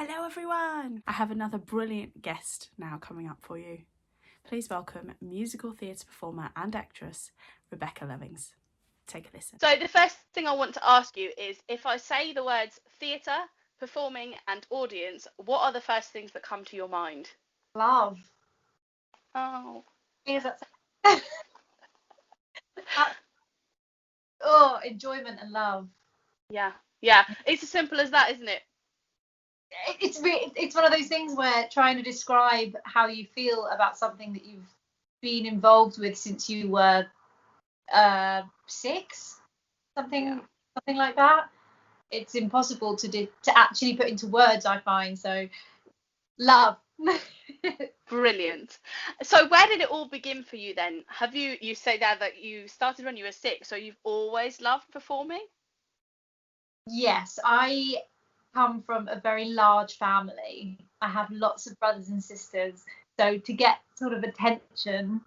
Hello everyone! I have another brilliant guest now coming up for you. Please welcome musical theatre performer and actress Rebekah Lowings. Take a listen. So the first thing I want to ask you is, if I say the words theatre, performing and audience, what are the first things that come to your mind? Love. Oh. Is that enjoyment and love. Yeah. It's as simple as that, isn't it? It's one of those things where trying to describe how you feel about something that you've been involved with since you were 6, something like that. It's impossible to actually put into words, I find. So, love. Brilliant. So where did it all begin for you then? You say that you started when you were 6, so you've always loved performing? Yes, I come from a very large family. I have lots of brothers and sisters, so to get sort of attention,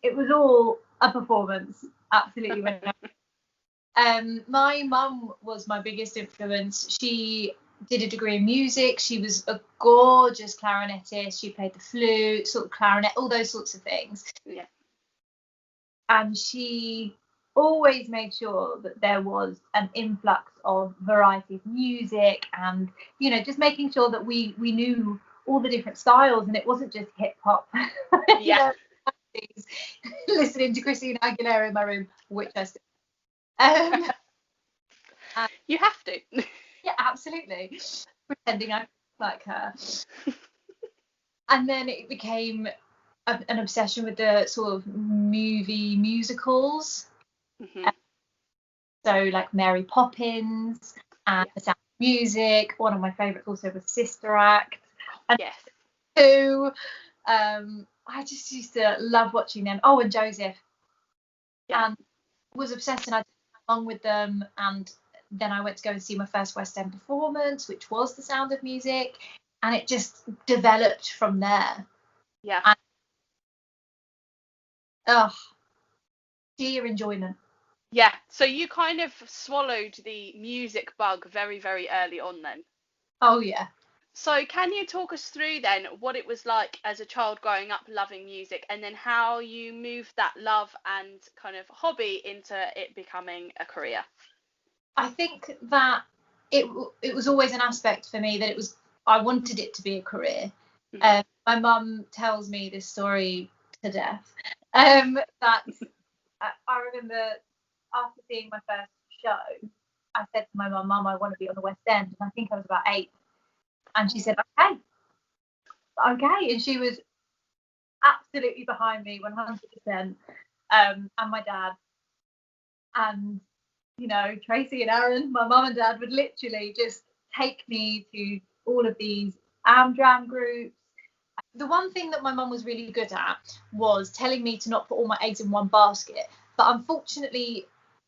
it was all a performance. Absolutely. My mum was my biggest influence. She did a degree in music. She was a gorgeous clarinetist. She played the flute, sort of clarinet, all those sorts of things. Yeah. And she always made sure that there was an influx of variety of music, and just making sure that we knew all the different styles, and it wasn't just hip hop. Yeah. Listening to Christina Aguilera in my room, which I still you have to. Yeah, absolutely, pretending I'm like her. And then it became an obsession with the sort of movie musicals. Mm-hmm. So like Mary Poppins and The Sound of Music. One of my favourites also was Sister Act. And yes. Two, I just used to love watching them. Oh, and Joseph. Yeah. And was obsessed, and I did along with them. And then I went to go and see my first West End performance, which was The Sound of Music. And it just developed from there. Yeah. And, sheer enjoyment. Yeah, so you kind of swallowed the music bug very, very early on then. Oh, yeah. So can you talk us through then what it was like as a child growing up loving music, and then how you moved that love and kind of hobby into it becoming a career? I think that it was always an aspect for me that I wanted it to be a career. Mm-hmm. My mum tells me this story to death. That I remember after seeing my first show, I said to my mum, I want to be on the West End. And I think I was about 8. And she said, okay. And she was absolutely behind me, 100%. And my dad. And, Tracy and Aaron, my mum and dad, would literally just take me to all of these Amdram groups. The one thing that my mum was really good at was telling me to not put all my eggs in one basket. But unfortunately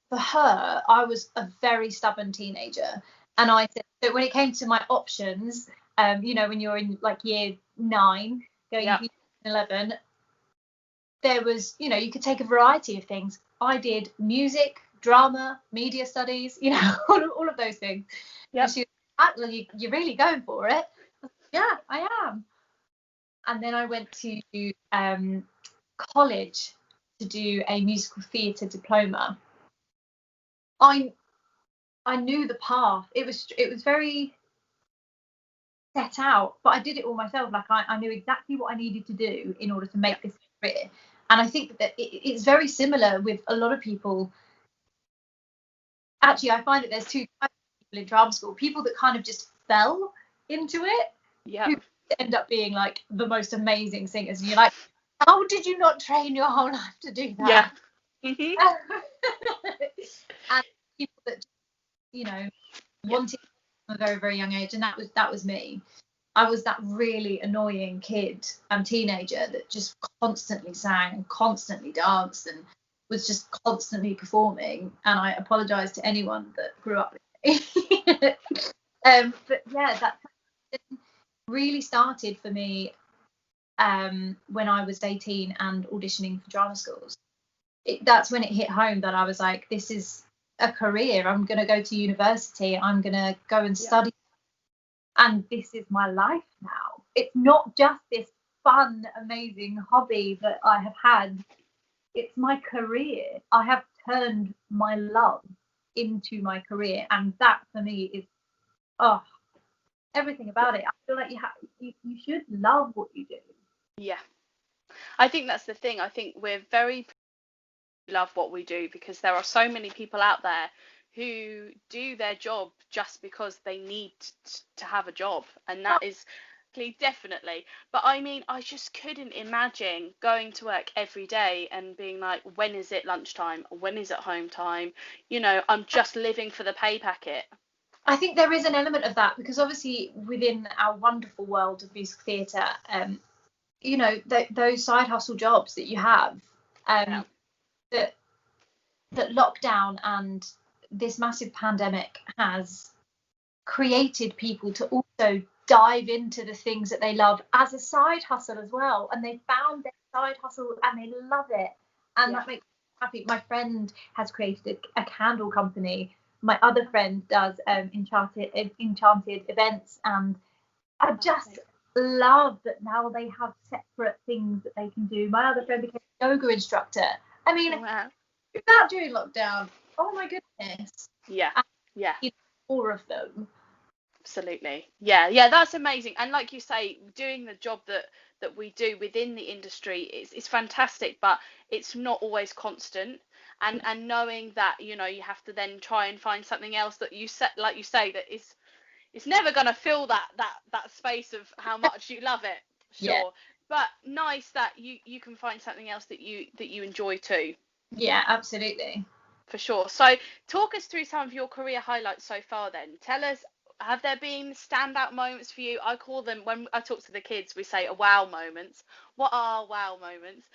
for her, I was a very stubborn teenager. And I said, so when it came to my options, when you're in like year 9, going to year 11, there was, you could take a variety of things. I did music, drama, media studies, all of those things. Yep. And she was like, well, you're really going for it. Yeah, I am. And then I went to college to do a musical theatre diploma. I knew the path. It was very set out, but I did it all myself. Like I knew exactly what I needed to do in order to make this career. And I think that it's very similar with a lot of people. Actually, I find that there's 2 types of people in drama school: people that kind of just fell into it, who end up being like the most amazing singers, and you're like, how did you not train your whole life to do that? Yeah. Mm-hmm. And people that wanted from a very, very young age, and that was me. I was that really annoying kid and teenager that just constantly sang and constantly danced and was just constantly performing. And I apologise to anyone that grew up with me. But yeah, that really started for me when I was 18 and auditioning for drama schools. That's when it hit home that I was like, this is a career. I'm going to go to university. I'm going to go and study. and this is my life now. It's not just this fun, amazing hobby that I have had. It's my career. I have turned my love into my career, and that for me is everything about it. I feel like you should love what you do. Yeah, I think that's the thing. I think we're very love what we do, because there are so many people out there who do their job just because they need to have a job, and that is definitely. But I mean, I just couldn't imagine going to work every day and being like, when is it lunchtime? When is it home time? I'm just living for the pay packet. I think there is an element of that, because obviously within our wonderful world of musical theatre, those side hustle jobs that you have, that lockdown and this massive pandemic has created people to also dive into the things that they love as a side hustle as well, and they found their side hustle and they love it, and that makes me happy. My friend has created a candle company. My other friend does enchanted events, and I just love that now they have separate things that they can do. My other friend became a yoga instructor. I mean, that during lockdown, oh my goodness. Yeah. Four of them. Absolutely. Yeah, that's amazing. And like you say, doing the job that we do within the industry is fantastic, but it's not always constant. And knowing that, you have to then try and find something else that you set, like you say, that is, it's never going to fill that space of how much you love it. Sure. Yeah. But nice that you can find something else that you enjoy too. Yeah, absolutely. For sure. So talk us through some of your career highlights so far then. Tell us, have there been standout moments for you? I call them, when I talk to the kids, we say wow moments. What are wow moments?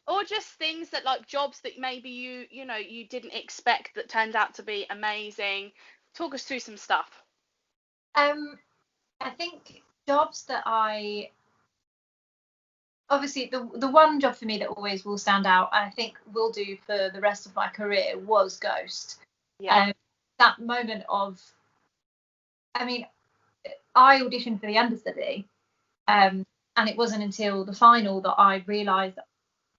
Or just things that, like, jobs that maybe you didn't expect that turned out to be amazing. Talk us through some stuff. I think jobs that obviously the one job for me that always will stand out, I think will do for the rest of my career, was Ghost. Yeah. That moment of, I mean, I auditioned for the understudy, and it wasn't until the final that I realised,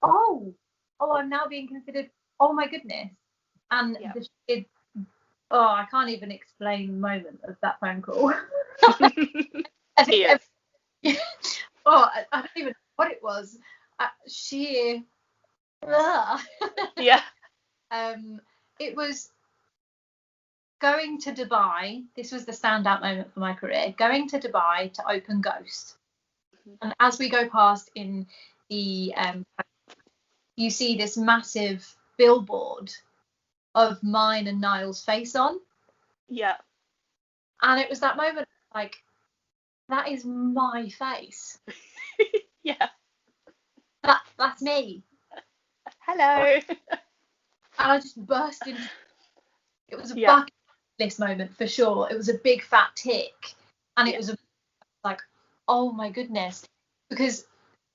I'm now being considered. Oh my goodness! And I can't even explain the moment of that phone call. I don't even know what it was. Sheer. Yeah. It was going to Dubai. This was the standout moment for my career. Going to Dubai to open Ghost, and as we go past in the, you see this massive billboard of mine and Niall's face on. Yeah. And it was that moment, like, that is my face. Yeah. That's me. Hello. And I just burst into. It was a bucket list moment for sure. It was a big fat tick, and it was like, oh my goodness, because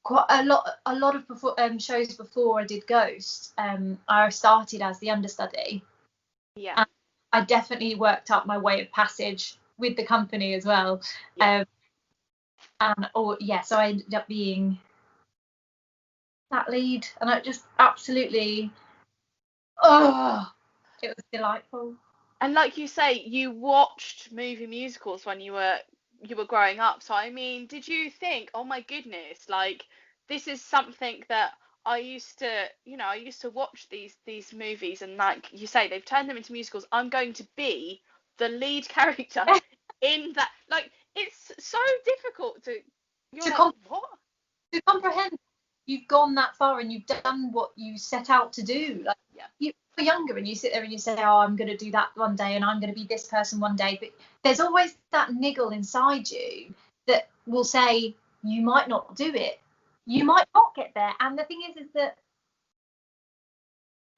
quite a lot of shows before I did Ghost, I started as the understudy. Yeah. And I definitely worked up my way of passage with the company as well. Yeah. So I ended up being that lead, and I just absolutely, it was delightful. And like you say, you watched movie musicals when you were growing up. So I mean, did you think, oh my goodness, like, this is something that I used to watch these movies, and like you say, they've turned them into musicals. I'm going to be the lead character in that. Like, it's so difficult to comprehend. You've gone that far and you've done what you set out to do. Like, you're younger and you sit there and you say, oh, I'm going to do that one day and I'm going to be this person one day. But there's always that niggle inside you that will say, you might not do it. You might not get there. And the thing is that,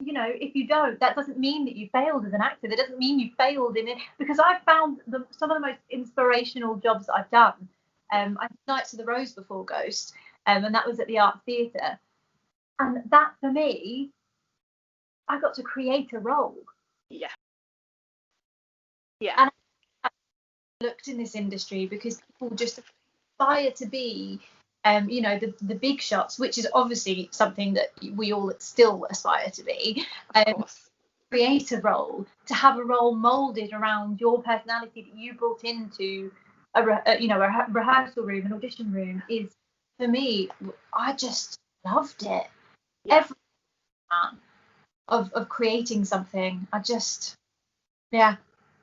if you don't, that doesn't mean that you failed as an actor. That doesn't mean you failed in it. Because I've found some of the most inspirational jobs that I've done. I did Knights of the Rose before Ghost. And that was at the Art Theatre. And that, for me, I got to create a role. Yeah. And looked in this industry because people just aspire to be the big shots, which is obviously something that we all still aspire to be. Of course. Create a role, to have a role molded around your personality that you brought into a rehearsal room, an audition room, is, for me, I just loved it. Yeah. Every part of creating something, I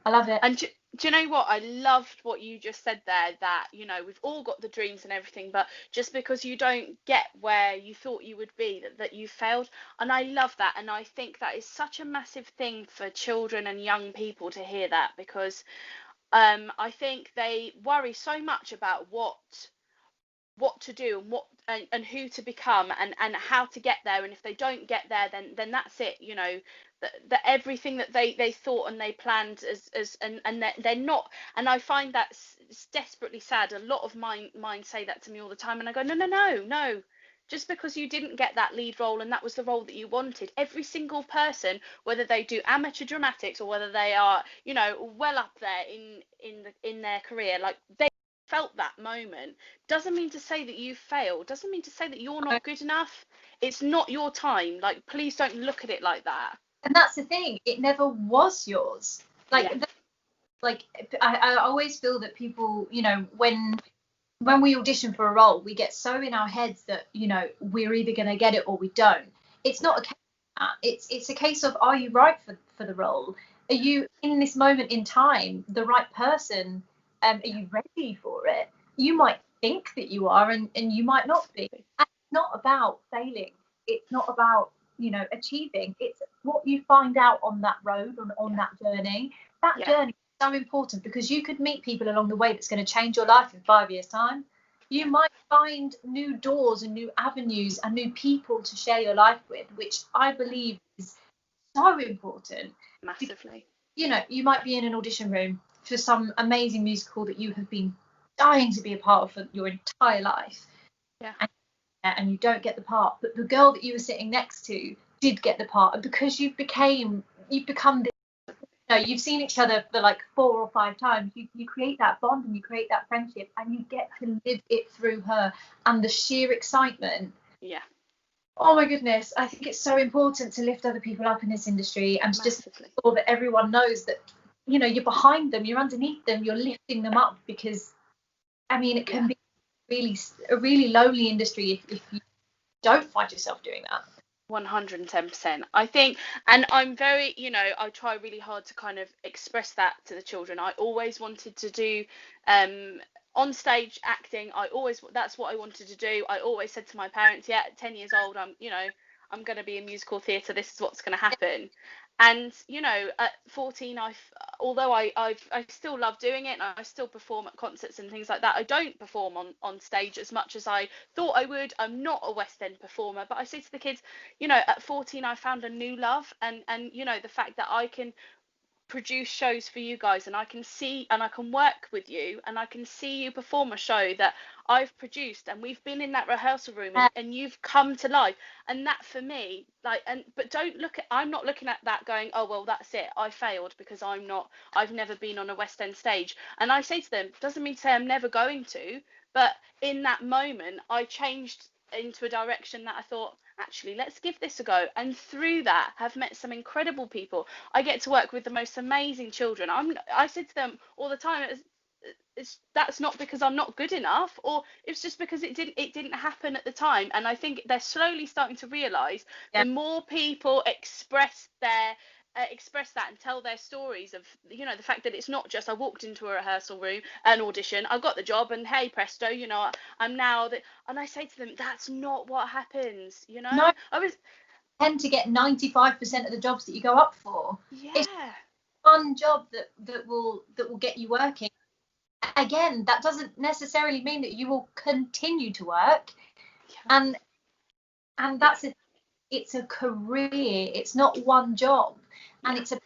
love it. And do you know what? I loved what you just said there, that, we've all got the dreams and everything, but just because you don't get where you thought you would be, that you failed. And I love that. And I think that is such a massive thing for children and young people to hear that, because I think they worry so much about what to do and who to become and how to get there, and if they don't get there, then that's it, that everything that they thought and they planned and they're not. And I find that desperately sad. A lot of mine say that to me all the time, and I go, no, just because you didn't get that lead role and that was the role that you wanted, every single person, whether they do amateur dramatics or whether they are well up there in their career, like they felt that moment, doesn't mean to say that you failed, doesn't mean to say that you're not good enough. It's not your time. Like, please don't look at it like that. And that's the thing, it never was yours. I always feel that people, when we audition for a role, we get so in our heads that we're either going to get it or we don't. It's not a case of that. It's a case of, are you right for the role? Are you, in this moment in time, the right person? Are you ready for it? You might think that you are, and you might not be. And it's not about failing. It's not about achieving. It's what you find out on that road, on that journey. That journey is so important, because you could meet people along the way that's going to change your life in 5 years' time. You might find new doors and new avenues and new people to share your life with, which I believe is so important. Massively. You might be in an audition room for some amazing musical that you have been dying to be a part of for your entire life. Yeah. And you don't get the part, but the girl that you were sitting next to did get the part, and because you've become this, you've seen each other for like 4 or 5 times, you create that bond and you create that friendship, and you get to live it through her, and the sheer excitement. Yeah. Oh my goodness, I think it's so important to lift other people up in this industry, and to just make sure that everyone knows that you're behind them, you're underneath them, you're lifting them up, because it can be a really lonely industry if you don't find yourself doing that. 110%. I think, and I'm very, I try really hard to kind of express that to the children. I always wanted to do on stage acting. That's what I wanted to do. I always said to my parents, at 10 years old, I'm going to be in musical theatre. This is what's going to happen. And at 14, although I still love doing it, and I still perform at concerts and things like that, I don't perform on stage as much as I thought I would. I'm not a West End performer, but I say to the kids, at 14 I found a new love, and the fact that I can produce shows for you guys, and I can see and I can work with you, and I can see you perform a show that I've produced, and we've been in that rehearsal room, and you've come to life. And that, for me, but I'm not looking at that going, oh well, that's it, I failed because I've never been on a West End stage. And I say to them, doesn't mean to say I'm never going to, but in that moment I changed into a direction that I thought, actually, let's give this a go. And through that, have met some incredible people. I get to work with the most amazing children. I said to them all the time, that's not because I'm not good enough, or it's just because it didn't happen at the time. And I think they're slowly starting to realize the more people express that and tell their stories of the fact that it's not just I walked into a rehearsal room, an audition, I got the job, and hey presto, I'm now that. And I say to them, that's not what happens. No, I tend to get 95% of the jobs that you go up for. It's one job that will get you working. Again, that doesn't necessarily mean that you will continue to work. And that's it's a career. It's not one job. And it's a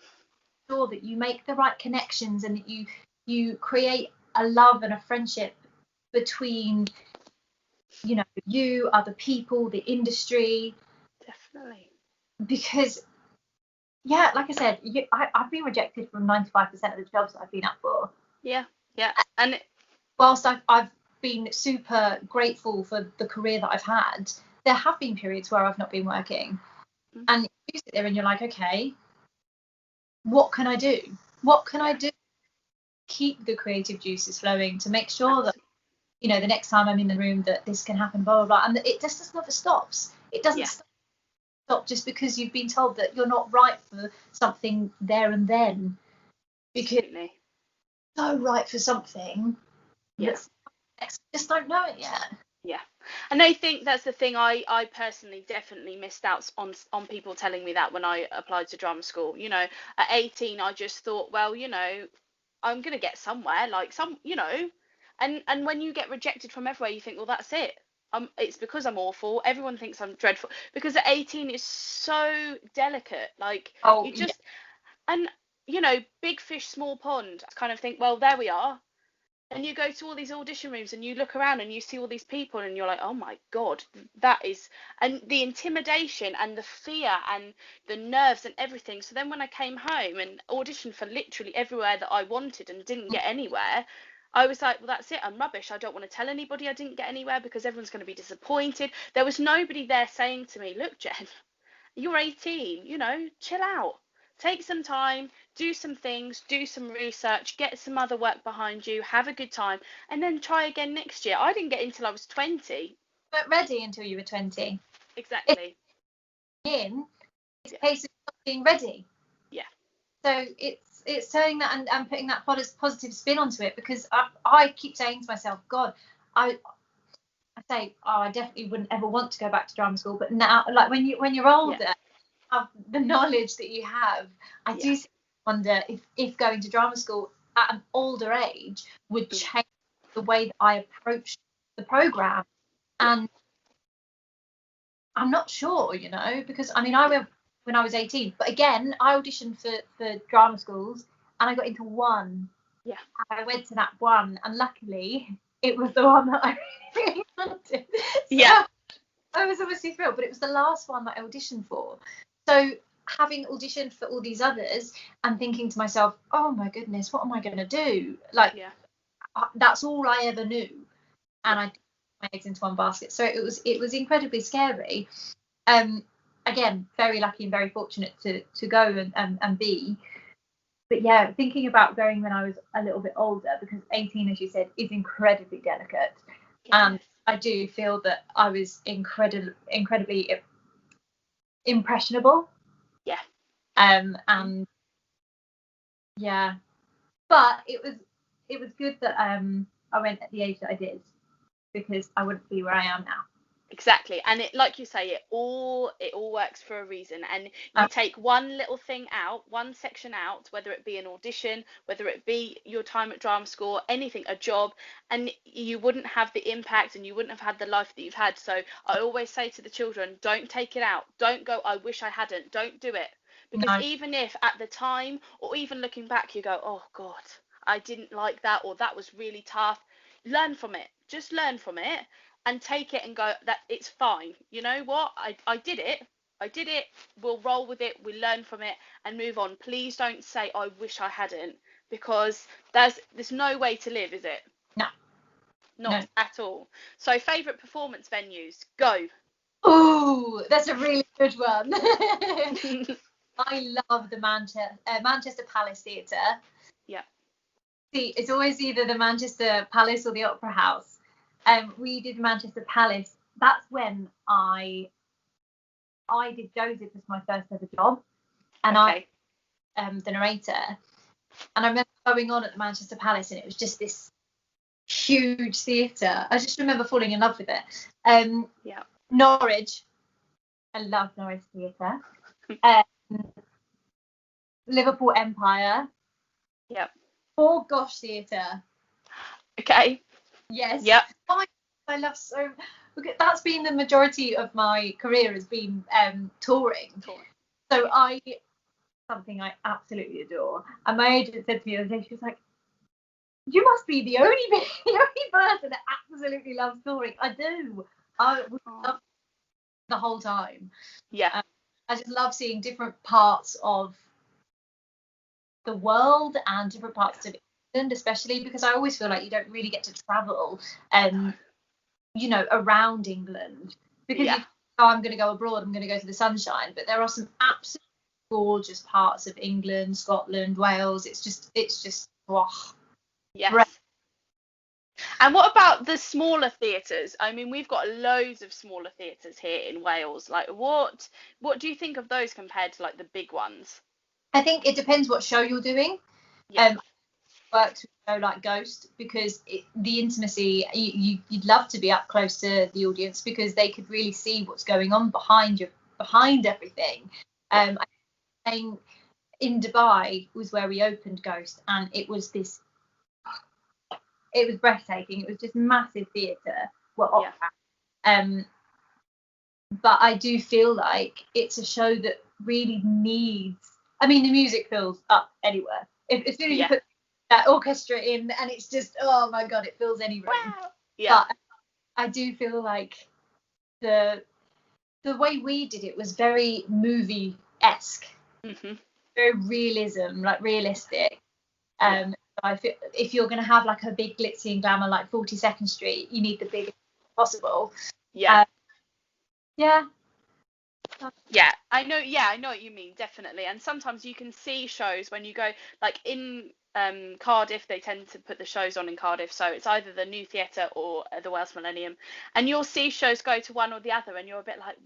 sure that you make the right connections, and that you create a love and a friendship between you, other people, the industry. Definitely. Because like I said, I've been rejected from 95% of the jobs that I've been up for. Yeah. Yeah. And whilst I've been super grateful for the career that I've had, there have been periods where I've not been working. And you sit there and you're like, okay, what can I do? What can I do to keep the creative juices flowing, to make sure that, you know, the next time I'm in the room that this can happen, blah, blah, blah. And it just never stops. It doesn't stop just because you've been told that you're not right for something there and then. Because you're so right for something. Yes. Just don't know it yet. Yeah. And I think that's the thing. I personally definitely missed out on people telling me that when I applied to drama school. You know, at 18, I just thought, well, you know, I'm going to get somewhere, like you know, and when you get rejected from everywhere, you think, well, that's it. It's because I'm awful. Everyone thinks I'm dreadful. Because at 18, it's so delicate. Like, you just, and, you know, big fish, small pond. I kind of think, well, there we are. And you go to all these audition rooms and you look around and you see all these people and you're like, oh my God, that is, and the intimidation and the fear and the nerves and everything. So then when I came home and auditioned for literally everywhere that I wanted and didn't get anywhere, I was like, well, that's it. I'm rubbish. I don't want to tell anybody I didn't get anywhere because everyone's going to be disappointed. There was nobody there saying to me, look, Jen, you're 18, you know, chill out. Take some time, do some things, do some research, get some other work behind you, have a good time, and then try again next year. I didn't get in until I was 20. But ready until you were 20. Exactly. It's a case of not being ready. Yeah. So it's turning that and putting that positive spin onto it, because I keep saying to myself, God, I say, oh, I definitely wouldn't ever want to go back to drama school. But now, like when you're older, have the knowledge that you have, I do wonder if going to drama school at an older age would change the way that I approach the program. And I'm not sure, you know, because I mean, I went when I was 18, but again, I auditioned for drama schools and I got into one. Yeah. I went to that one, and luckily it was the one that I really wanted. Yeah. I was obviously thrilled, but it was the last one that I auditioned for. So having auditioned for all these others and thinking to myself, oh my goodness, what am I going to do? Like, that's all I ever knew. And I put my eggs into one basket. So it was incredibly scary. Again, very lucky and very fortunate to go and be. But yeah, thinking about going when I was a little bit older, because 18, as you said, is incredibly delicate. And I do feel that I was incredibly impressionable. Yeah. And yeah, but it was good that I went at the age that I did, because I wouldn't be where I am now. Exactly. And it, like you say, it all works for a reason. And you take one little thing out, one section out, whether it be an audition, whether it be your time at drama school, anything, a job, and you wouldn't have the impact and you wouldn't have had the life that you've had. So I always say to the children, don't take it out. Don't go, I wish I hadn't. Don't do it. Because even if at the time, or even looking back, you go, oh God, I didn't like that, or that was really tough, learn from it. Just learn from it. And take it and go, that it's fine. You know what? I did it. We'll roll with it. We'll learn from it and move on. Please don't say, I wish I hadn't, because there's no way to live, is it? No. Not at all. So, favourite performance venues, go. Oh, that's a really good one. I love the Manchester Palace Theatre. Yeah. See, it's always either the Manchester Palace or the Opera House. We did Manchester Palace. That's when I did Joseph as my first ever job, and I the narrator. And I remember going on at the Manchester Palace, and it was just this huge theatre. I just remember falling in love with it. Norwich, I love Norwich Theatre. Liverpool Empire. Yep. Or Gosh Theatre. Okay. Yes. Yep. I love so. That's been the majority of my career, has been touring. So something I absolutely adore. And my agent said to me the other day, she was like, "You must be the only person that absolutely loves touring." I do. I would love the whole time. Yeah. I just love seeing different parts of the world and different parts of England, especially because I always feel like you don't really get to travel, you know, around England, because Yeah. you, oh, I'm going to go abroad, I'm going to go to the sunshine, but there are some absolutely gorgeous parts of England, Scotland, Wales. It's just oh, Yes. great. And what about the smaller theatres? I mean, we've got loads of smaller theatres here in Wales. Like, what do you think of those compared to like the big ones? I think it depends what show you're doing. Yeah. Works with a show like Ghost, because the intimacy, you'd love to be up close to the audience because they could really see what's going on behind everything. I think in Dubai was where we opened Ghost, and it was breathtaking. It was just massive theatre. Well, but I do feel like it's a show that really needs. I mean, the music fills up anywhere. As soon as you put that orchestra in, and it's just, oh my god, it fills any room. Wow. Yeah. But I do feel like the way we did it was very movie-esque, very realism, like realistic. I feel if you're going to have like a big glitzy and glamour like 42nd Street, you need the biggest possible. Yeah. Yeah, I know what you mean, definitely. And sometimes you can see shows when you go, like in Cardiff, they tend to put the shows on in Cardiff, so it's either the New Theatre or the Welsh Millennium, and you'll see shows go to one or the other, and you're a bit like,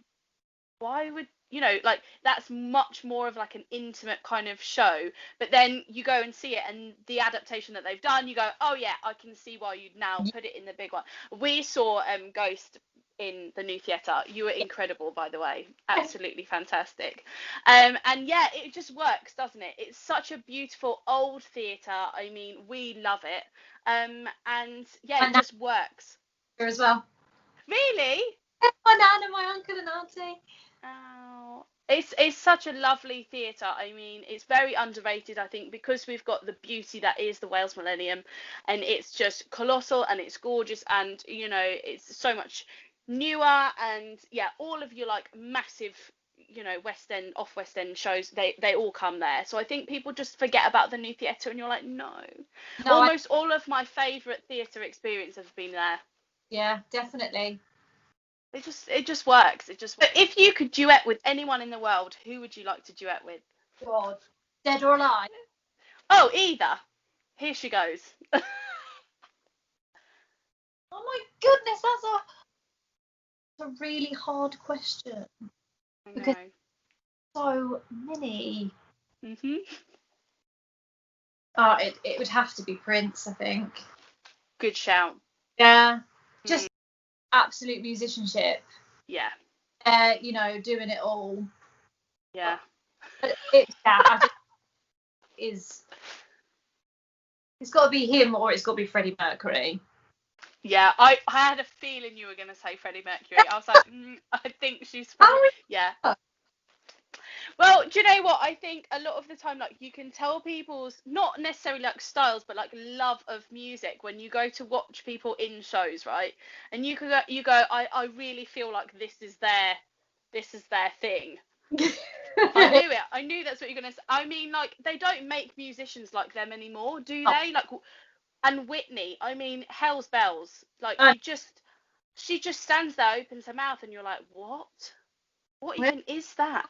why would, you know, like that's much more of like an intimate kind of show, but then you go and see it and the adaptation that they've done, you go, oh yeah, I can see why you'd now put it in the big one. We saw Ghost in the New Theatre. You were incredible, by the way, absolutely fantastic. And yeah, it just works, doesn't it? It's such a beautiful old theatre. I mean, we love it. And yeah, it just works as well. Really? My nan and my uncle and auntie. Oh, it's such a lovely theatre. I mean, it's very underrated, I think, because we've got the beauty that is the Wales Millennium, and it's just colossal and it's gorgeous, and you know, it's so much newer, and yeah, all of your like massive, you know, West End, off West End shows, they all come there. So I think people just forget about the New Theatre, and you're like, no. Almost all of my favourite theatre experiences have been there. Yeah, definitely. It just works. But if you could duet with anyone in the world, who would you like to duet with? God, dead or alive? Oh, either. Here she goes. Oh my goodness, that's a really hard question. Because so many. Oh, it would have to be Prince, I think. Good shout. Yeah, just absolute musicianship. Yeah. You know, doing it all. Yeah. It's got to be him, or it's got to be Freddie Mercury. Yeah, I had a feeling you were going to say Freddie Mercury. I was like, I think she's probably, yeah. Well, do you know what? I think a lot of the time, like, you can tell people's, not necessarily like styles, but like love of music when you go to watch people in shows, right? And you go, I really feel like this is their thing. I knew it. I knew that's what you're gonna say. I mean, like, they don't make musicians like them anymore, do they? Like, and Whitney, I mean, hell's bells. Like, she just stands there, opens her mouth, and you're like, what even is that?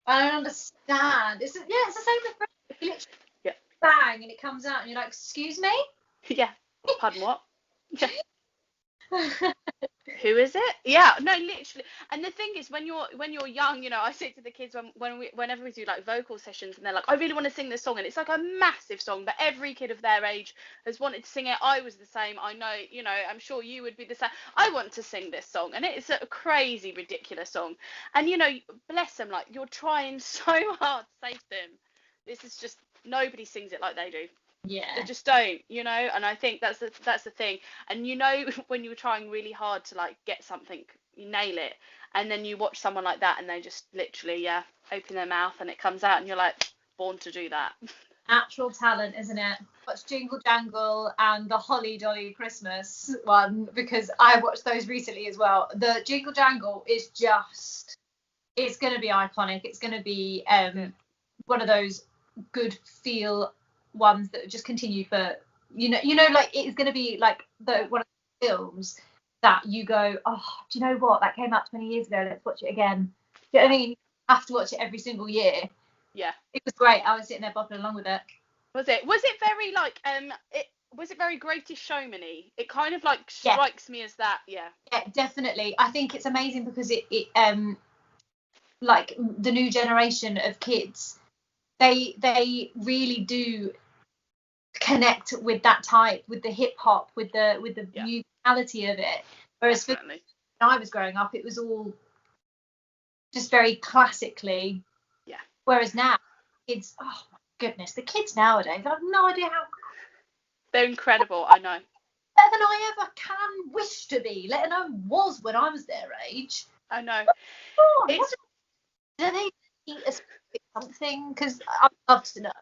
I don't understand. It's the same with Freddie. Yeah. Bang, and it comes out, and you're like, excuse me? Yeah. Pardon, what? Yeah. Who is it? Yeah, no, literally. And the thing is, when you're young, you know, I say to the kids whenever we do like vocal sessions, and they're like, I really want to sing this song, and it's like a massive song, but every kid of their age has wanted to sing it. I was the same. I know, you know, I'm sure you would be the same. I want to sing this song, and it's a crazy, ridiculous song. And you know, bless them, like, you're trying so hard to say to them, this is just, nobody sings it like they do. Yeah. They just don't, you know, and I think that's the thing. And you know, when you were trying really hard to like get something, you nail it, and then you watch someone like that and they just literally, open their mouth and it comes out, and you're like, born to do that. Natural talent, isn't it? Watch Jingle Jangle and the Holly Dolly Christmas one, because I watched those recently as well. The Jingle Jangle is just, it's going to be iconic. It's going to be one of those good feel ones that just continue for, like it's going to be like one of the films that you go, oh, do you know what, that came out 20 years ago, let's watch it again. Do you know what I mean? I have to watch it every single year. Yeah, it was great. I was sitting there bopping along with it. Was it very like was it very Greatest Showman-y? It kind of like strikes me as that. Yeah, definitely. I think it's amazing because it like the new generation of kids, they really do connect with that type, with the hip hop, with the musicality of it. Whereas when I was growing up, it was all just very classically. Yeah. Whereas now, kids, oh my goodness, the kids nowadays, I have no idea how. They're incredible. I know. Better than I ever can wish to be, let alone was when I was their age. I know. Do they eat a specific something? Because I'd love to know.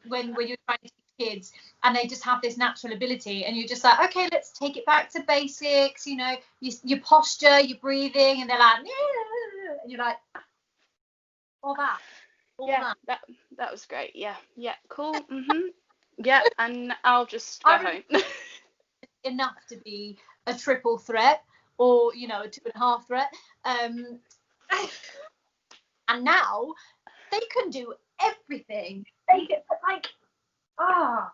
When you're trying to teach kids and they just have this natural ability, and you're just like, okay, let's take it back to basics, your posture, your breathing, and they're like, and you're like, all that. That was great. Yeah, cool. Yeah, and I'll just go home. Enough to be a triple threat, or a 2.5 threat, and now they can do everything. They get now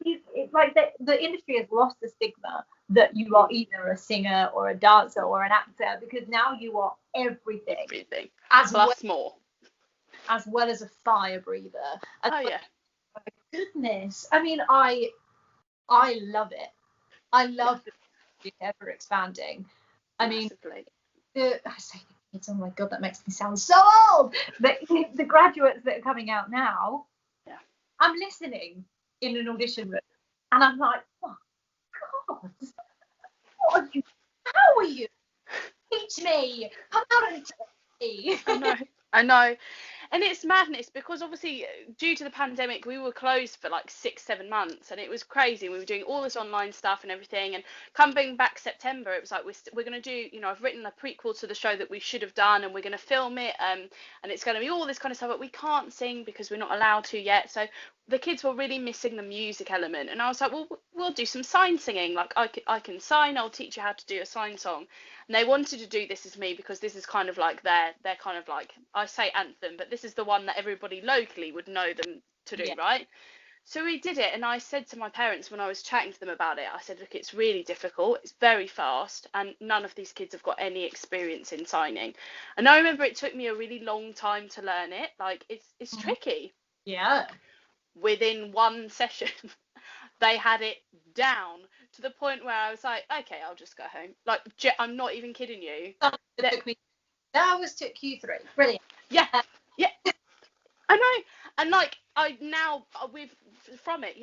it's like the industry has lost the stigma that you are either a singer or a dancer or an actor, because now you are everything. Plus more. As well as a fire breather. Yeah. Oh my goodness. I mean, I love it. I love the ever expanding. I mean, I say kids, oh my god, that makes me sound so old. But the graduates that are coming out now, I'm listening in an audition room, and I'm like, oh god, how are you? Teach me. Come out and tell me. I know. And it's madness because obviously due to the pandemic we were closed for like 6-7 months, and it was crazy. We were doing all this online stuff and everything, and coming back September it was like we're going to do, I've written a prequel to the show that we should have done, and we're going to film it, and it's going to be all this kind of stuff, but we can't sing because we're not allowed to yet. So the kids were really missing the music element, and I was like, well, we'll do some sign singing. Like I can sign, I'll teach you how to do a sign song. And they wanted to do This Is Me because this is kind of like their kind of like, I say anthem, but this is the one that everybody locally would know them to do, right? So we did it, and I said to my parents when I was chatting to them about it, I said, look, it's really difficult, it's very fast, and none of these kids have got any experience in signing. And I remember it took me a really long time to learn it. Like it's tricky. Yeah. Within one session they had it down to the point where I was like, okay, I'll just go home. Like, I'm not even kidding you. That took you 3. Brilliant. Yeah. I know. And like from it,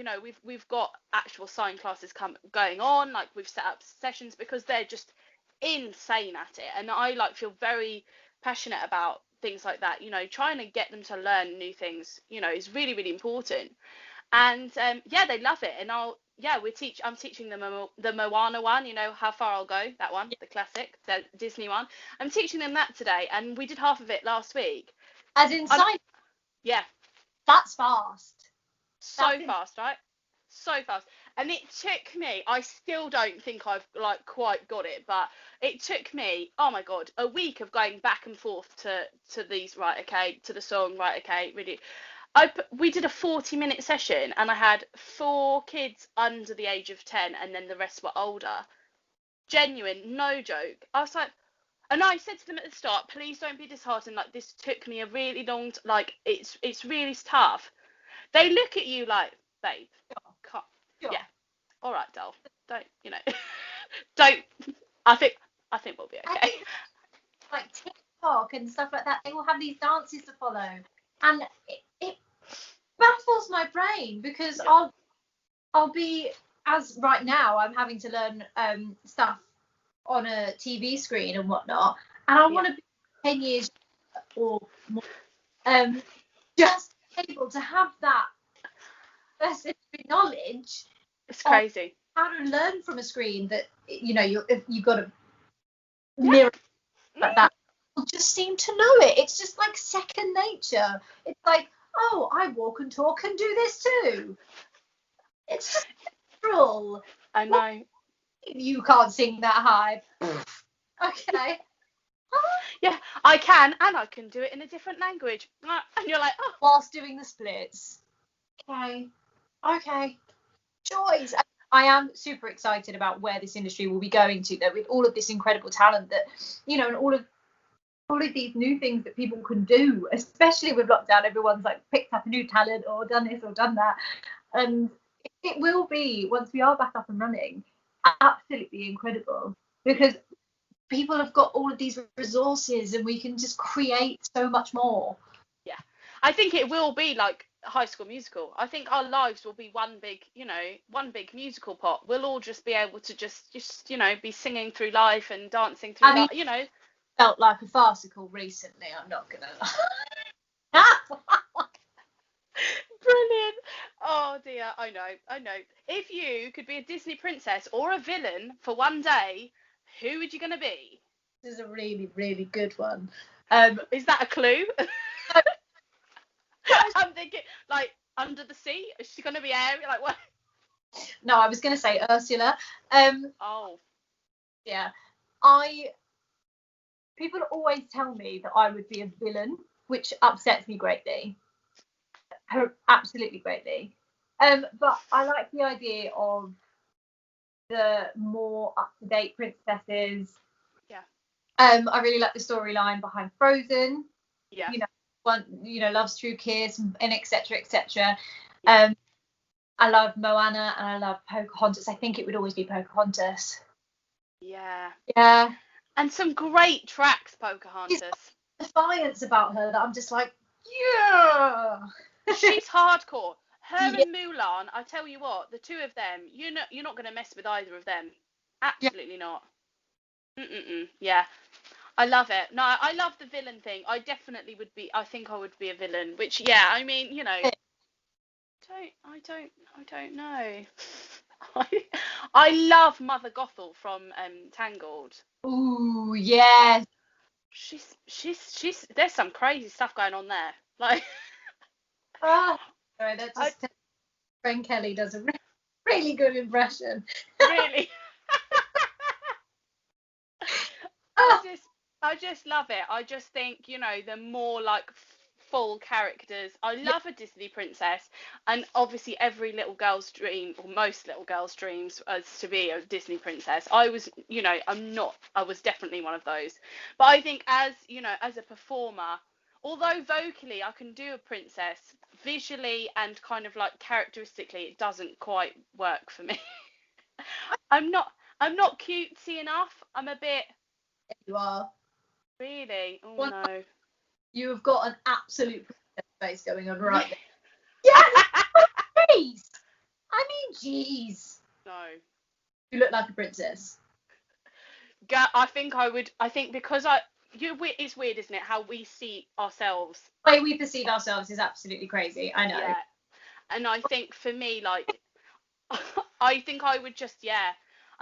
we've got actual sign classes going on. Like we've set up sessions because they're just insane at it, and I like feel very passionate about things like that. Trying to get them to learn new things, is really, really important. And they love it. And I'm teaching them the Moana one, How Far I'll Go, that one, the classic, the Disney one. I'm teaching them that today, and we did half of it last week. As in sign? Yeah. That's fast. Fast, right? So fast. And it took me, I still don't think I've like quite got it, but it took me, oh my god, a week of going back and forth to these, right, okay, to the song, right, okay, really. We did a 40-minute session, and I had 4 kids under the age of 10, and then the rest were older. Genuine, no joke. I was like, and I said to them at the start, please don't be disheartened. Like, this took me a really long, it's really tough. They look at you like, babe, yeah, all right, doll, don't, don't. I think we'll be okay. Like TikTok and stuff like that, they will have these dances to follow, and it baffles my brain because I'll be, as right now I'm having to learn stuff on a TV screen and whatnot, and I want to be 10 years or more, just able to have that specific knowledge. It's crazy how to learn from a screen that you've got to mirror like that. People just seem to know it. It's just like second nature. It's like, oh, I walk and talk and do this too. It's just natural. I know. You can't sing that high. Okay. Yeah, I can, and I can do it in a different language. And you're like, oh. Whilst doing the splits. Okay. Choice. I am super excited about where this industry will be going to, though, with all of this incredible talent that, and all of these new things that people can do, especially with lockdown. Everyone's like picked up a new talent or done this or done that. And it will be, once we are back up and running, absolutely incredible, because people have got all of these resources and we can just create so much more. Yeah, I think it will be like High School Musical. I think our lives will be one big musical pot. We'll all just be able to just be singing through life and dancing through life, Felt like a farcical recently, I'm not gonna lie. Brilliant. Oh dear, I know. If you could be a Disney princess or a villain for one day, who would you gonna be? This is a really, really good one. Is that a clue? I'm thinking, like, under the sea? Is she gonna be Ariel? Like, what? No, I was gonna say Ursula. Oh. Yeah. People always tell me that I would be a villain, which upsets me greatly. Absolutely greatly. But I like the idea of the more up-to-date princesses. Yeah. I really like the storyline behind Frozen. Yeah. Love's True Kiss and etc. etc. Yeah. I love Moana and I love Pocahontas. I think it would always be Pocahontas. Yeah. Yeah. And some great tracks, Pocahontas. There's defiance about her that I'm just like, yeah. She's hardcore. Her and Mulan, I tell you what, the two of them, you're not going to mess with either of them. Absolutely not. Yeah. I love it. No, I love the villain thing. I definitely would be. I think I would be a villain. Which, yeah, I mean, I don't know. I love Mother Gothel from Tangled. Ooh, yeah. She's. There's some crazy stuff going on there. Like. Oh, sorry, that just. Frank Kelly does a really good impression. Really. I just love it. I just think, the more like full characters. I love a Disney princess, and obviously every little girl's dream, or most little girls' dreams, is to be a Disney princess. I was definitely one of those. But I think as a performer, although vocally I can do a princess, visually and kind of like characteristically, it doesn't quite work for me. I'm not cutesy enough. I'm a bit. You are. Really? Oh no. You have got an absolute princess face going on right there. Yeah, please. I mean, jeez. No. You look like a princess. I think I would. I think because it's weird, isn't it? How we see ourselves. The way we perceive ourselves is absolutely crazy. I know. Yeah. And I think for me, like, I think I would just,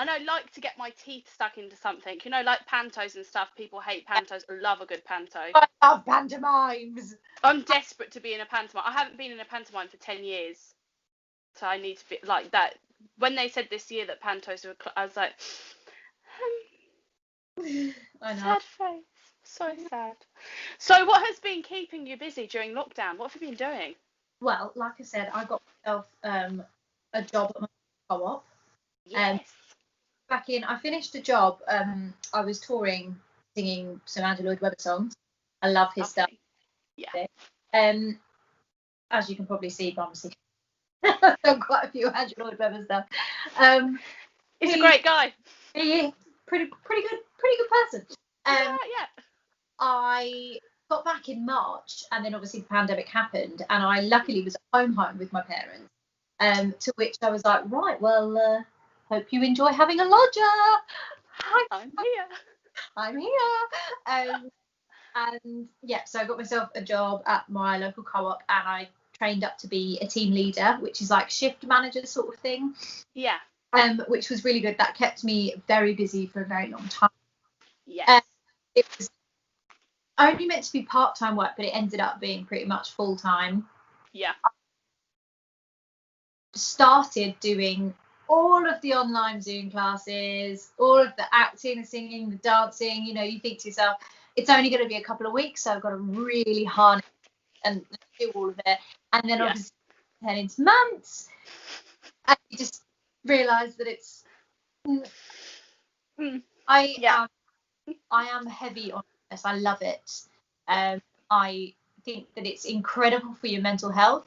And I like to get my teeth stuck into something, like pantos and stuff. People hate pantos. I love a good panto. I love pantomimes. I'm desperate to be in a pantomime. I haven't been in a pantomime for 10 years. So I need to be like that. When they said this year that pantos were, I was like, I know. Sad face. So sad. So what has been keeping you busy during lockdown? What have you been doing? Well, like I said, I got myself a job at my co-op. Yes. I finished a job. I was touring, singing some Andrew Lloyd Webber songs. I love his stuff. Yeah. As you can probably see, obviously, I've done quite a few Andrew Lloyd Webber stuff. He's a great guy. He pretty good person. Yeah. I got back in March, and then obviously the pandemic happened, and I luckily was at home with my parents. To which I was like, right, well. Hope you enjoy having a lodger. I'm here. And yeah, so I got myself a job at my local co-op, and I trained up to be a team leader, which is like shift manager sort of thing. Yeah. Which was really good. That kept me very busy for a very long time. Yes. It was only meant to be part-time work, but it ended up being pretty much full-time. Yeah. Started doing all of the online Zoom classes, all of the acting, the singing, the dancing. You know, you think to yourself, it's only going to be a couple of weeks, so I've got to really harness and do all of it. And then obviously turn into months, and you just realise that it's. I am heavy on this. I love it. I think that it's incredible for your mental health.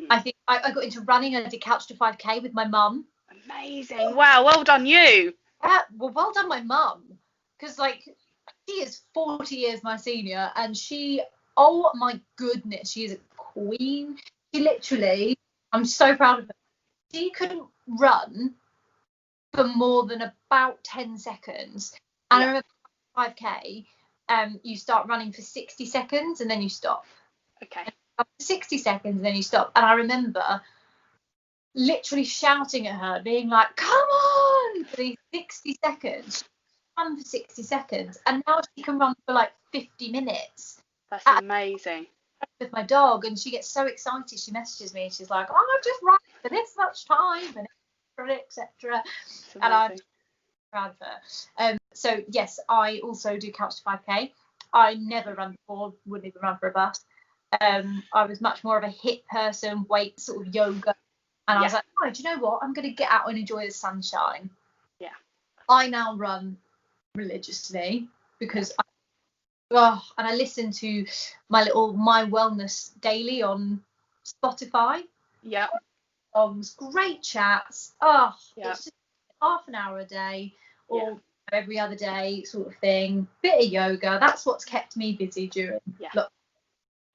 I think I got into running. I did Couch to 5K with my mum. Amazing. Wow, well done you. Yeah, well done my mum. Because, like, she is 40 years my senior, and she, oh my goodness, she is a queen. She literally, I'm so proud of her. She couldn't run for more than about 10 seconds. And I remember 5K, you start running for 60 seconds and then you stop. Okay. After 60 seconds and then you stop. And I remember literally shouting at her, being like, come on, for these 60 seconds. She run for 60 seconds. And now she can run for like 50 minutes. That's amazing. With my dog, and she gets so excited. She messages me and she's like, oh, I've just run for this much time, and etc. And I'm proud of her. So yes, I also do Couch to 5K. I never run before, wouldn't even run for a bus. I was much more of a HIIT person, weight sort of yoga, and I was like, oh, do you know what? I'm going to get out and enjoy the sunshine. Yeah. I now run religiously because and I listen to my Wellness Daily on Spotify. Yeah. Great chats. It's just half an hour a day or every other day sort of thing. Bit of yoga. That's what's kept me busy during lockdown.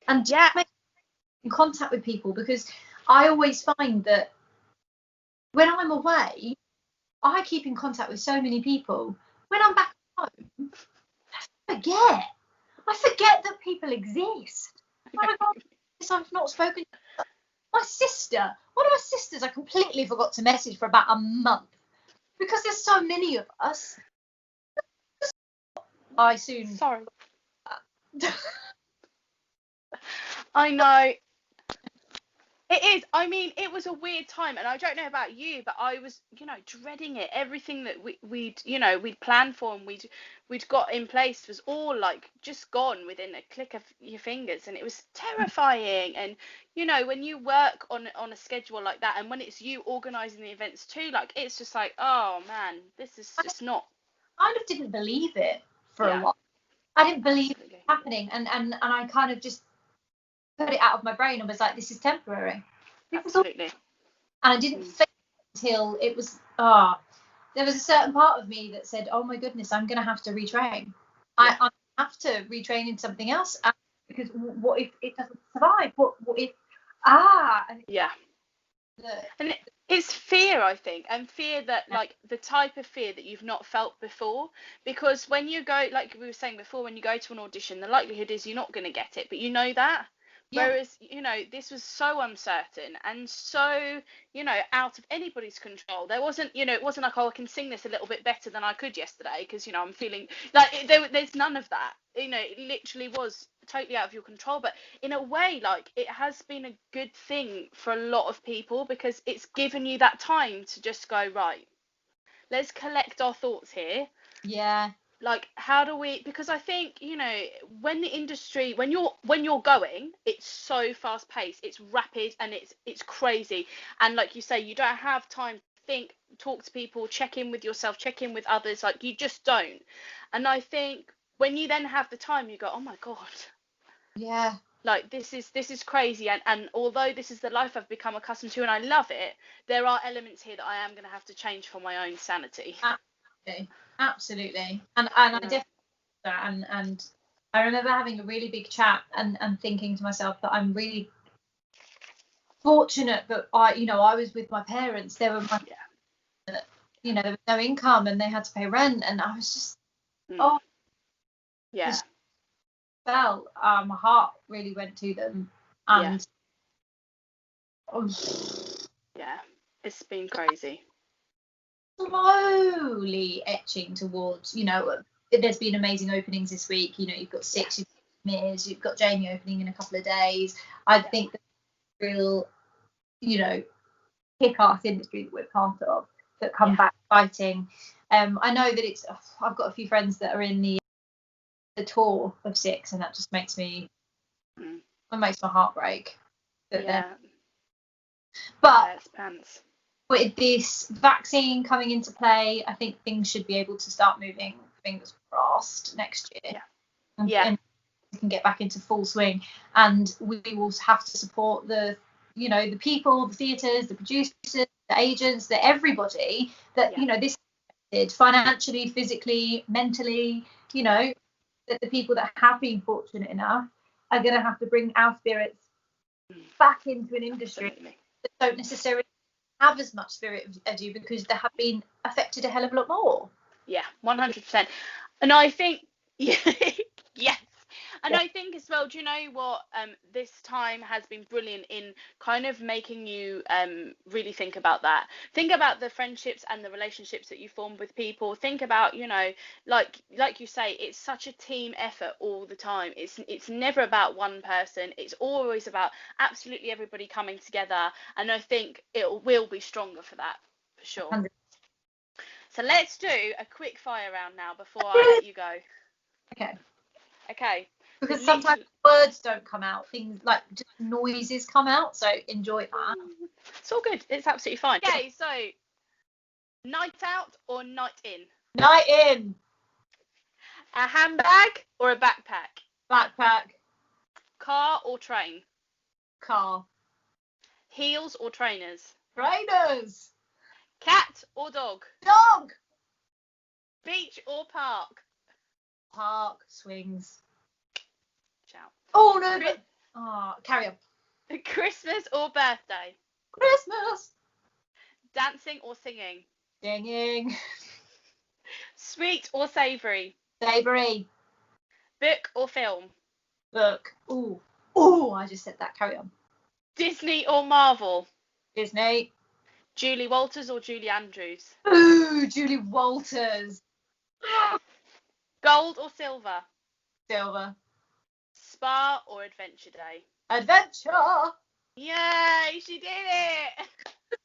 And make in contact with people, because I always find that when I'm away, I keep in contact with so many people. When I'm back home, I forget that people exist. I've not spoken to my sister. One of my sisters I completely forgot to message for about a month, because there's so many of us. Sorry. I know. It is. I mean, it was a weird time, and I don't know about you, but I was, dreading it. Everything that we'd planned for and we'd got in place was all like just gone within a click of your fingers, and it was terrifying. And when you work on a schedule like that, and when it's you organising the events too, like it's just like, oh man, this is just not. I kind of didn't believe it for a while. I didn't believe it was happening, and I kind of just put it out of my brain and was like, this is temporary. Absolutely. And I didn't think until it was there was a certain part of me that said, oh my goodness, I'm gonna have to retrain. I have to retrain in something else, because what if it doesn't survive? What if and it's fear, I think, and fear that like the type of fear that you've not felt before, because when you go, like we were saying before, when you go to an audition, the likelihood is you're not going to get it, but you know that. Whereas, this was so uncertain and so, out of anybody's control. There wasn't, it wasn't like, oh, I can sing this a little bit better than I could yesterday because, I'm feeling like there's none of that. It literally was totally out of your control. But in a way, like, it has been a good thing for a lot of people, because it's given you that time to just go, right, let's collect our thoughts here. Yeah. Like, how do we, because I think, when the industry, when you're going, it's so fast paced, it's rapid, and it's crazy. And like you say, you don't have time to think, talk to people, check in with yourself, check in with others, like you just don't. And I think when you then have the time, you go, oh my God. Yeah. Like, this is crazy. And although this is the life I've become accustomed to and I love it, there are elements here that I am going to have to change for my own sanity. Absolutely. And I definitely that, and I remember having a really big chat and thinking to myself that I'm really fortunate that I was with my parents. They were there was no income and they had to pay rent, and I was just my heart really went to them, and it's been crazy. Slowly etching towards, there's been amazing openings this week. You've got 6, you've got Miz, you've got Jamie opening in a couple of days. I think that real, you know, kick-ass industry that we're part of, that come back fighting. I know that I've got a few friends that are in the tour of Six, and that just makes me it makes my heart break. But it's pants. With this vaccine coming into play, I think things should be able to start moving, fingers crossed, next year. And we can get back into full swing, and we will have to support the people, the theatres, the producers, the agents, everybody that this is financially, physically, mentally, that the people that have been fortunate enough are going to have to bring our spirits back into an industry that don't necessarily have as much spirit as you, because they have been affected a hell of a lot more. 100%. And I think yes. And I think as well, do you know what, this time has been brilliant in kind of making you really think about that. Think about the friendships and the relationships that you form with people. Think about, like you say, it's such a team effort all the time. It's never about one person. It's always about absolutely everybody coming together. And I think it will be stronger for that, for sure. 100%. So let's do a quick fire round now before I let you go. Okay. Because sometimes words don't come out, things like just noises come out, so enjoy that. It's all good. It's absolutely fine. Okay, so night out or night in? Night in. A handbag or a backpack? Backpack. Car or train? Car. Heels or trainers? Trainers. Cat or dog? Dog. Beach or park? Park. Swings. Ciao. Oh no. Carry on. Christmas or birthday? Christmas. Dancing or singing? Singing. Sweet or savoury? Savoury. Book or film? Book. Ooh, I just said that. Carry on. Disney or Marvel? Disney. Julie Walters or Julie Andrews? Ooh, Julie Walters. Gold or silver? Silver. Spa or adventure day? Adventure. Yay, she did it.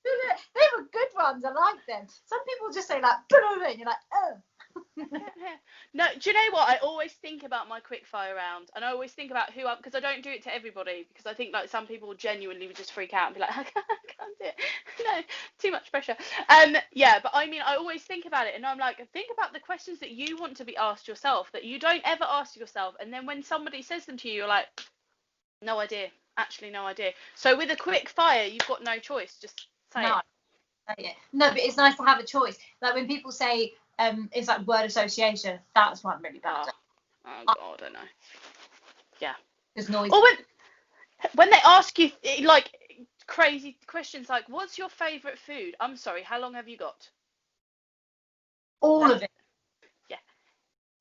They were good ones. I like them. Some people just say like, and you're like, oh. No, do you know what? I always think about my quickfire round, and I always think about because I don't do it to everybody, because I think like some people genuinely would just freak out and be like, I can't do it. No, too much pressure. But I mean, I always think about it, and I'm like, think about the questions that you want to be asked yourself that you don't ever ask yourself, and then when somebody says them to you, you're like, no idea. Actually, no idea. So with a quick fire, you've got no choice. Just say it. No, but it's nice to have a choice. Like when people say it's like word association, that's what I'm really bad at. Oh God, I know. Yeah. There's noise. Or when they ask you like crazy questions like, what's your favourite food? I'm sorry, how long have you got? All of it. Yeah.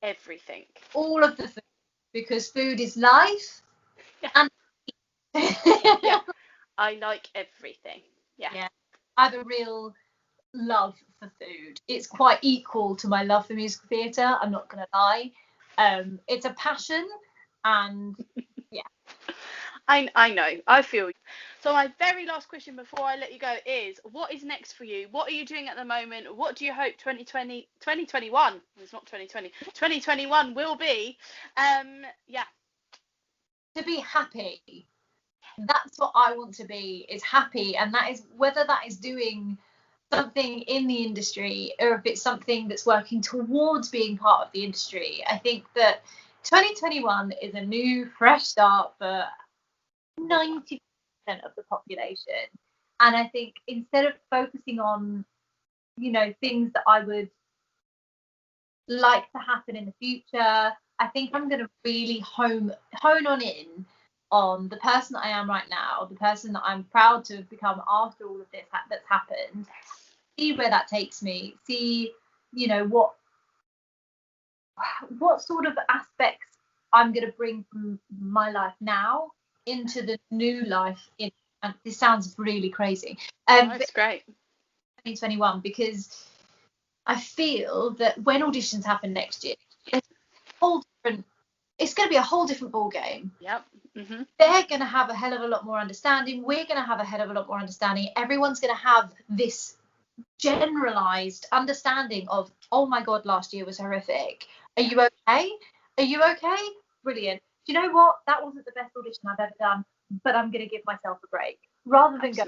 Everything. All of the food. Because food is life. Yeah. And yeah. I like everything. Yeah. I have a real love for food. It's quite equal to my love for musical theatre, I'm not gonna lie. It's a passion, and yeah. I know, I feel you. So my very last question before I let you go is, what is next for you? What are you doing at the moment? What do you hope 2021, it's not 2020, 2021 will be? To be happy. That's what I want to be, is happy, and that is whether that is doing something in the industry or if it's something that's working towards being part of the industry. I think that 2021 is a new fresh start for 90% of the population, and I think instead of focusing on things that I would like to happen in the future, I think I'm going to really hone on the person that I am right now, the person that I'm proud to have become after all of this that's happened. See where that takes me. See, what sort of aspects I'm going to bring from my life now into the new life. And this sounds really crazy. That's great. 2021, because I feel that when auditions happen next year, it's a whole different it's going to be a whole different ball game. Yep. Mm-hmm. They're going to have a hell of a lot more understanding. We're going to have a hell of a lot more understanding. Everyone's going to have this generalized understanding of, oh my God, last year was horrific. Are you okay? Are you okay? Brilliant. Do you know what? That wasn't the best audition I've ever done, but I'm going to give myself a break rather than go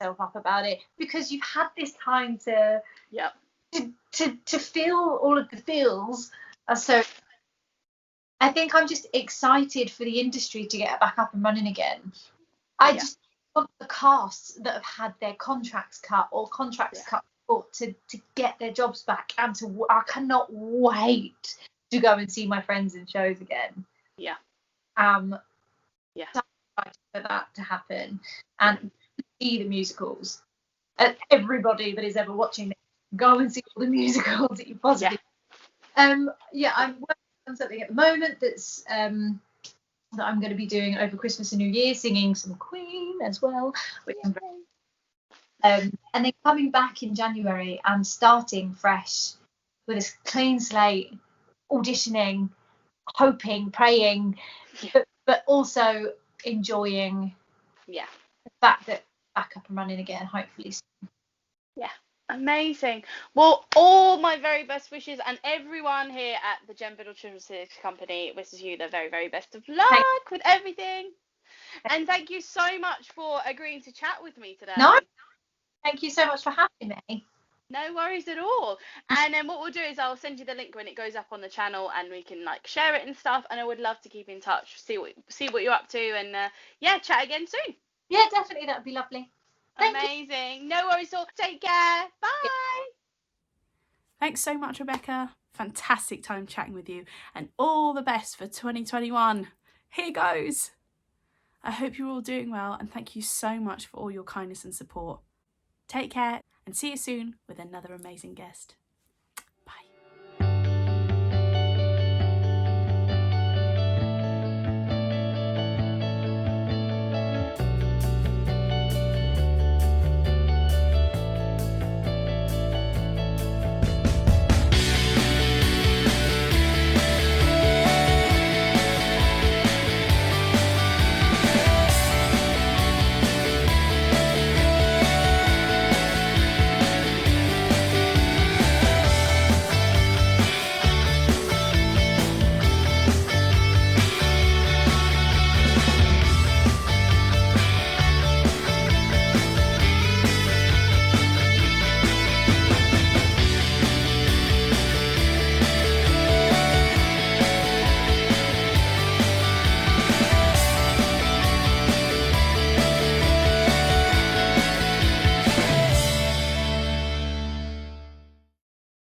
myself up about it, because you've had this time to feel all of the feels. So I think I'm just excited for the industry to get back up and running again. I just want the casts that have had their contracts cut or contracts cut to get their jobs back, and I cannot wait to go and see my friends in shows again. So excited for that to happen, and see the musicals. And everybody that is ever watching this, go and see all the musicals that you possibly I'm working on something at the moment that's that I'm going to be doing over Christmas and New Year, singing some Queen as well, which I'm very, and then coming back in January and starting fresh with a clean slate, auditioning, hoping, praying, but also enjoying the fact that back up and running again, hopefully soon. Amazing. Well, all my very best wishes, and everyone here at the Jen Biddle Children's Theatre Company wishes you the very, very best of luck with everything. And thank you so much for agreeing to chat with me today. No, thank you so much for having me. No worries at all. And then what we'll do is I'll send you the link when it goes up on the channel, and we can like share it and stuff. And I would love to keep in touch, see what you're up to, and chat again soon. Yeah, definitely, that would be lovely. Amazing. No worries at all. Take care. Bye. Thanks so much, Rebekah. Fantastic time chatting with you, and all the best for 2021. Here goes. I hope you're all doing well, and thank you so much for all your kindness and support. Take care, and see you soon with another amazing guest.